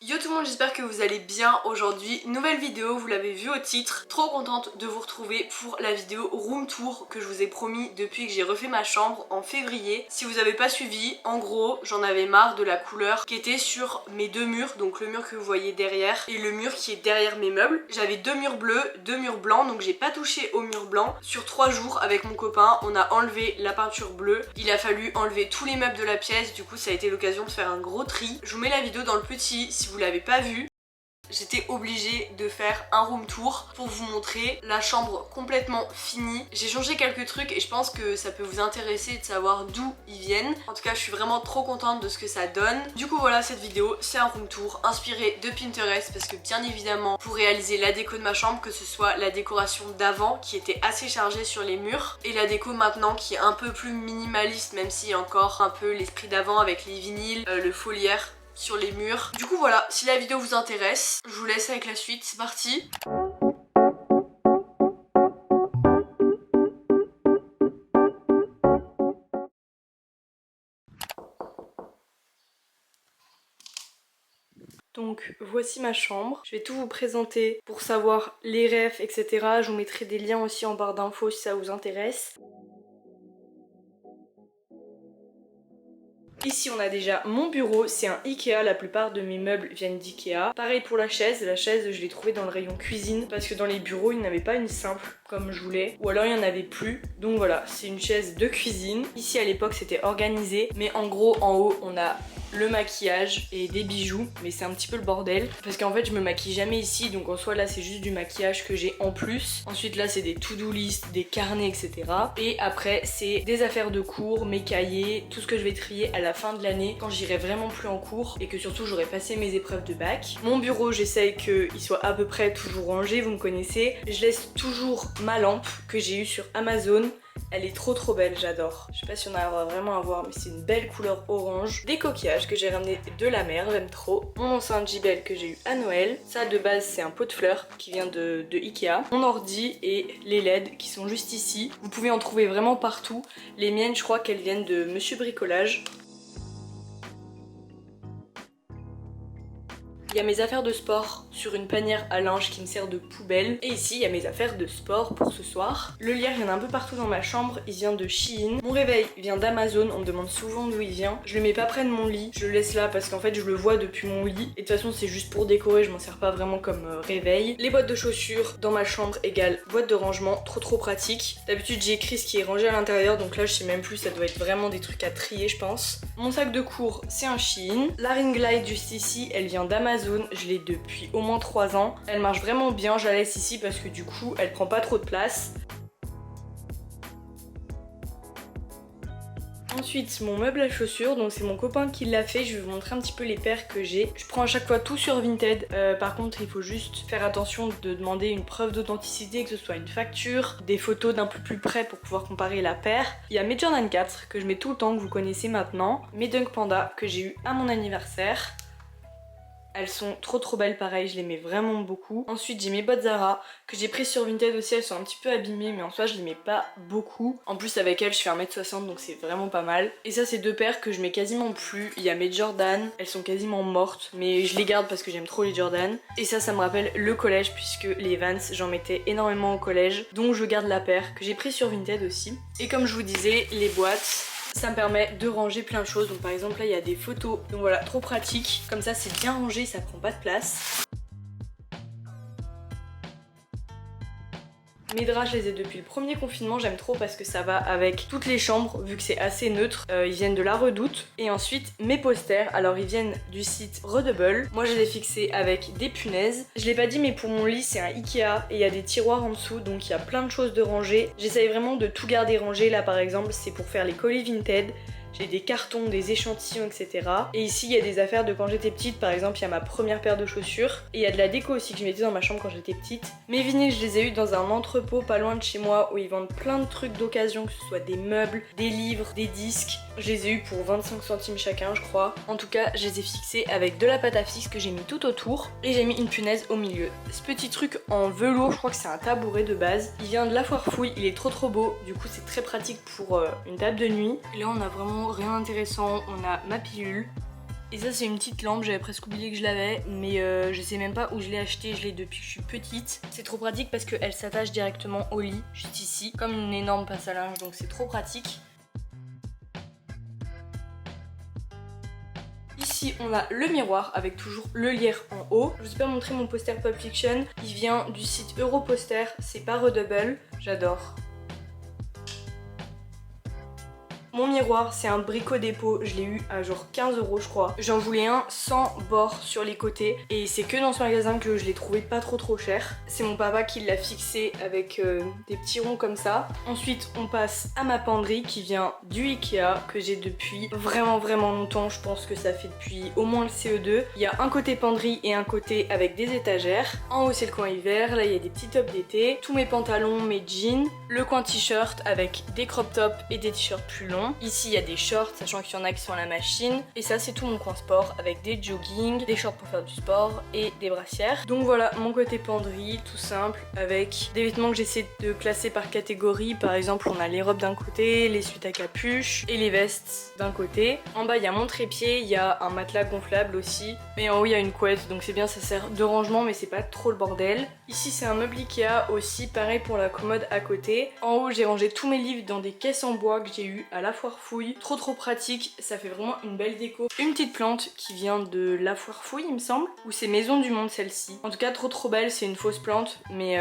Yo tout le monde, j'espère que vous allez bien aujourd'hui. Nouvelle vidéo, vous l'avez vu au titre. Trop contente de vous retrouver pour la vidéo room tour que je vous ai promis depuis que j'ai refait ma chambre en février. Si vous n'avez pas suivi, en gros, j'en avais marre de la couleur qui était sur mes deux murs. Donc le mur que vous voyez derrière et le mur qui est derrière mes meubles. J'avais deux murs bleus, deux murs blancs, donc j'ai pas touché au mur blanc. Sur 3 jours avec mon copain, on a enlevé la peinture bleue. Il a fallu enlever tous les meubles de la pièce, du coup ça a été l'occasion de faire un gros tri. Je vous mets la vidéo dans le petit si vous l'avez pas vu. J'étais obligée de faire un room tour pour vous montrer la chambre complètement finie. J'ai changé quelques trucs et je pense que ça peut vous intéresser de savoir d'où ils viennent. En tout cas, je suis vraiment trop contente de ce que ça donne. Du coup voilà, cette vidéo, c'est un room tour inspiré de Pinterest parce que bien évidemment, pour réaliser la déco de ma chambre, que ce soit la décoration d'avant qui était assez chargée sur les murs et la déco maintenant qui est un peu plus minimaliste, même s'il y a encore un peu l'esprit d'avant avec les vinyles, le foliaire sur les murs. Du coup voilà, si la vidéo vous intéresse, je vous laisse avec la suite, c'est parti. Donc voici ma chambre, je vais tout vous présenter pour savoir les refs etc. Je vous mettrai des liens aussi en barre d'infos si ça vous intéresse. Ici on a déjà mon bureau, c'est un Ikea, la plupart de mes meubles viennent d'Ikea. Pareil pour la chaise je l'ai trouvée dans le rayon cuisine parce que dans les bureaux il n'y avait pas une simple comme je voulais, ou alors il n'y en avait plus. Donc voilà, c'est une chaise de cuisine. Ici à l'époque c'était organisé, mais en gros en haut on a le maquillage et des bijoux, mais c'est un petit peu le bordel parce qu'en fait je me maquille jamais ici, donc en soi là c'est juste du maquillage que j'ai en plus. Ensuite là c'est des to-do list, des carnets etc. Et après c'est des affaires de cours, mes cahiers, tout ce que je vais trier à la fin de l'année quand j'irai vraiment plus en cours et que surtout j'aurai passé mes épreuves de bac. Mon bureau j'essaye qu'il soit à peu près toujours rangé, vous me connaissez. Je laisse toujours ma lampe que j'ai eue sur Amazon. Elle est trop belle, j'adore. Je sais pas si on arrivera vraiment à voir, mais c'est une belle couleur orange. Des coquillages que j'ai ramenés de la mer, j'aime trop. Mon enceinte JBL que j'ai eu à Noël. Ça de base c'est un pot de fleurs qui vient de Ikea. Mon ordi et les LED qui sont juste ici. Vous pouvez en trouver vraiment partout. Les miennes je crois qu'elles viennent de Monsieur Bricolage. Il y a mes affaires de sport sur une panière à linge qui me sert de poubelle. Et ici, il y a mes affaires de sport pour ce soir. Le lierre vient un peu partout dans ma chambre, il vient de Shein. Mon réveil vient d'Amazon, on me demande souvent d'où il vient. Je le mets pas près de mon lit, je le laisse là parce qu'en fait je le vois depuis mon lit. Et de toute façon c'est juste pour décorer, je m'en sers pas vraiment comme réveil. Les boîtes de chaussures dans ma chambre égale boîte de rangement, trop pratique. D'habitude j'ai écrit ce qui est rangé à l'intérieur, donc là je sais même plus, ça doit être vraiment des trucs à trier je pense. Mon sac de cours c'est un Shein. La ring light juste ici, elle vient d'Amazon. Je l'ai depuis au moins 3 ans. Elle marche vraiment bien, je la laisse ici parce que du coup elle prend pas trop de place. Ensuite mon meuble à chaussures, donc c'est mon copain qui l'a fait, je vais vous montrer un petit peu les paires que j'ai. Je prends à chaque fois tout sur Vinted, par contre il faut juste faire attention de demander une preuve d'authenticité, que ce soit une facture, des photos d'un peu plus près pour pouvoir comparer la paire. Il y a mes Jordan 4 que je mets tout le temps, que vous connaissez maintenant, mes Dunk Panda que j'ai eu à mon anniversaire. Elles sont trop belles pareil, je les mets vraiment beaucoup. Ensuite j'ai mes bottes Zara que j'ai prises sur Vinted aussi, elles sont un petit peu abîmées mais en soi je les mets pas beaucoup. En plus avec elles je fais 1m60 donc c'est vraiment pas mal. Et ça c'est deux paires que je mets quasiment plus. Il y a mes Jordan, elles sont quasiment mortes mais je les garde parce que j'aime trop les Jordan. Et ça me rappelle le collège puisque les Vans j'en mettais énormément au collège. Donc je garde la paire que j'ai prise sur Vinted aussi. Et comme je vous disais, les boîtes, ça me permet de ranger plein de choses. Donc par exemple là il y a des photos, donc voilà, trop pratique. Comme ça c'est bien rangé, ça prend pas de place. Mes draps je les ai depuis le premier confinement, j'aime trop parce que ça va avec toutes les chambres vu que c'est assez neutre. Ils viennent de la Redoute. Et ensuite mes posters, alors ils viennent du site Redouble. Moi je les ai fixés avec des punaises. Je l'ai pas dit mais pour mon lit c'est un Ikea et il y a des tiroirs en dessous donc il y a plein de choses de ranger. J'essaye vraiment de tout garder rangé. Là par exemple c'est pour faire les colis Vinted. J'ai des cartons, des échantillons, etc. Et ici, il y a des affaires de quand j'étais petite. Par exemple, il y a ma première paire de chaussures. Et il y a de la déco aussi que je mettais dans ma chambre quand j'étais petite. Mes vinyles, je les ai eu dans un entrepôt pas loin de chez moi où ils vendent plein de trucs d'occasion, que ce soit des meubles, des livres, des disques. Je les ai eu pour 25 centimes chacun, je crois. En tout cas, je les ai fixés avec de la pâte à fixe que j'ai mis tout autour. Et j'ai mis une punaise au milieu. Ce petit truc en velours, je crois que c'est un tabouret de base. Il vient de la Foire Fouille, il est trop beau. Du coup, c'est très pratique pour une table de nuit. Et là, on a vraiment rien d'intéressant. On a ma pilule Et ça c'est une petite lampe, j'avais presque oublié que je l'avais, mais je sais même pas où je l'ai acheté, je l'ai depuis que je suis petite. C'est trop pratique parce qu'elle s'attache directement au lit, juste ici, comme une énorme pince à linge, donc c'est trop pratique. Ici on a le miroir avec toujours le lierre en haut. Je vous ai pas montré mon poster Pulp Fiction, il vient du site Europoster, c'est pas Redouble, j'adore. Mon miroir, c'est un Brico Dépôt, je l'ai eu à genre 15 € je crois. J'en voulais un sans bord sur les côtés et c'est que dans ce magasin que je l'ai trouvé pas trop cher. C'est mon papa qui l'a fixé avec des petits ronds comme ça. Ensuite, on passe à ma penderie qui vient du Ikea que j'ai depuis vraiment longtemps. Je pense que ça fait depuis au moins le CE2. Il y a un côté penderie et un côté avec des étagères. En haut, c'est le coin hiver. Là, il y a des petits tops d'été. Tous mes pantalons, mes jeans. Le coin t-shirt avec des crop tops et des t-shirts plus longs. Ici il y a des shorts, sachant qu'il y en a qui sont à la machine. Et ça c'est tout mon coin sport avec des jogging, des shorts pour faire du sport et des brassières. Donc voilà mon côté penderie, tout simple, avec des vêtements que j'essaie de classer par catégorie. Par exemple on a les robes d'un côté, les suites à capuche et les vestes d'un côté. En bas il y a mon trépied, il y a un matelas gonflable aussi. Et en haut il y a une couette, donc c'est bien, ça sert de rangement mais c'est pas trop le bordel. Ici c'est un meuble Ikea aussi, pareil pour la commode à côté. En haut j'ai rangé tous mes livres dans des caisses en bois que j'ai eu à la Foire Fouille, trop pratique, ça fait vraiment une belle déco. Une petite plante qui vient de la Foire Fouille il me semble, ou c'est Maison du Monde celle-ci. En tout cas trop belle, c'est une fausse plante, mais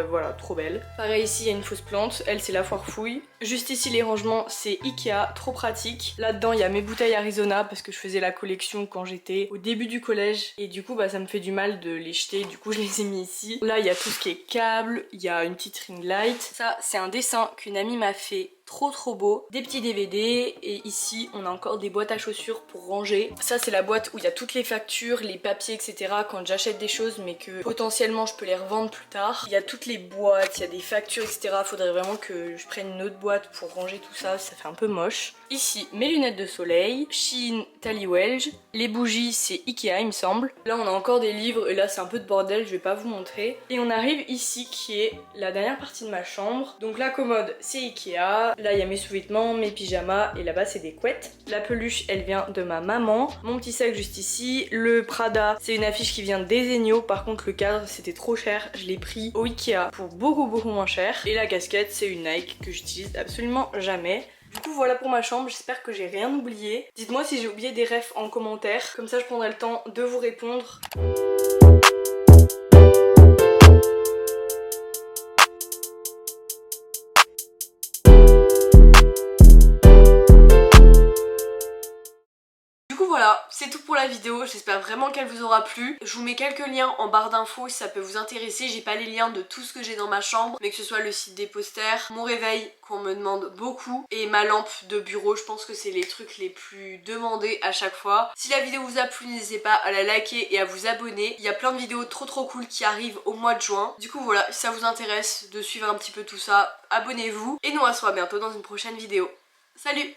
voilà, trop belle. Pareil ici il y a une fausse plante, elle c'est la Foire Fouille. Juste ici les rangements c'est Ikea, trop pratique. Là-dedans il y a mes bouteilles Arizona parce que je faisais la collection quand j'étais au début du collège et du coup bah ça me fait du mal de les jeter, du coup je les ai mis ici. Là il y a tout ce qui est câble, il y a une petite ring light. Ça c'est un dessin qu'une amie m'a fait, trop beau. Des petits DVD et ici on a encore des boîtes à chaussures pour ranger. Ça c'est la boîte où il y a toutes les factures, les papiers etc. quand j'achète des choses mais que potentiellement je peux les revendre plus tard. Il y a toutes les boîtes, il y a des factures etc. Faudrait vraiment que je prenne une autre boîte pour ranger tout ça, ça fait un peu moche. Ici mes lunettes de soleil, Shein Tally Welch. Les bougies c'est Ikea il me semble. Là on a encore des livres et là c'est un peu de bordel, je vais pas vous montrer. Et on arrive ici qui est la dernière partie de ma chambre. Donc la commode c'est Ikea. Là il y a mes sous-vêtements, mes pyjamas et là-bas c'est des couettes. La peluche elle vient de ma maman. Mon petit sac juste ici. Le Prada c'est une affiche qui vient des Zegno. Par contre le cadre c'était trop cher. Je l'ai pris au Ikea pour beaucoup moins cher. Et la casquette c'est une Nike que j'utilise absolument jamais. Du coup voilà pour ma chambre, j'espère que j'ai rien oublié. Dites-moi si j'ai oublié des refs en commentaire. Comme ça je prendrai le temps de vous répondre. Voilà, c'est tout pour la vidéo, j'espère vraiment qu'elle vous aura plu. Je vous mets quelques liens en barre d'infos si ça peut vous intéresser. J'ai pas les liens de tout ce que j'ai dans ma chambre, mais que ce soit le site des posters, mon réveil qu'on me demande beaucoup, et ma lampe de bureau. Je pense que c'est les trucs les plus demandés à chaque fois. Si la vidéo vous a plu, n'hésitez pas à la liker et à vous abonner. Il y a plein de vidéos trop cool qui arrivent au mois de juin. Du coup voilà, si ça vous intéresse de suivre un petit peu tout ça, abonnez-vous. Et nous on se voit bientôt dans une prochaine vidéo. Salut!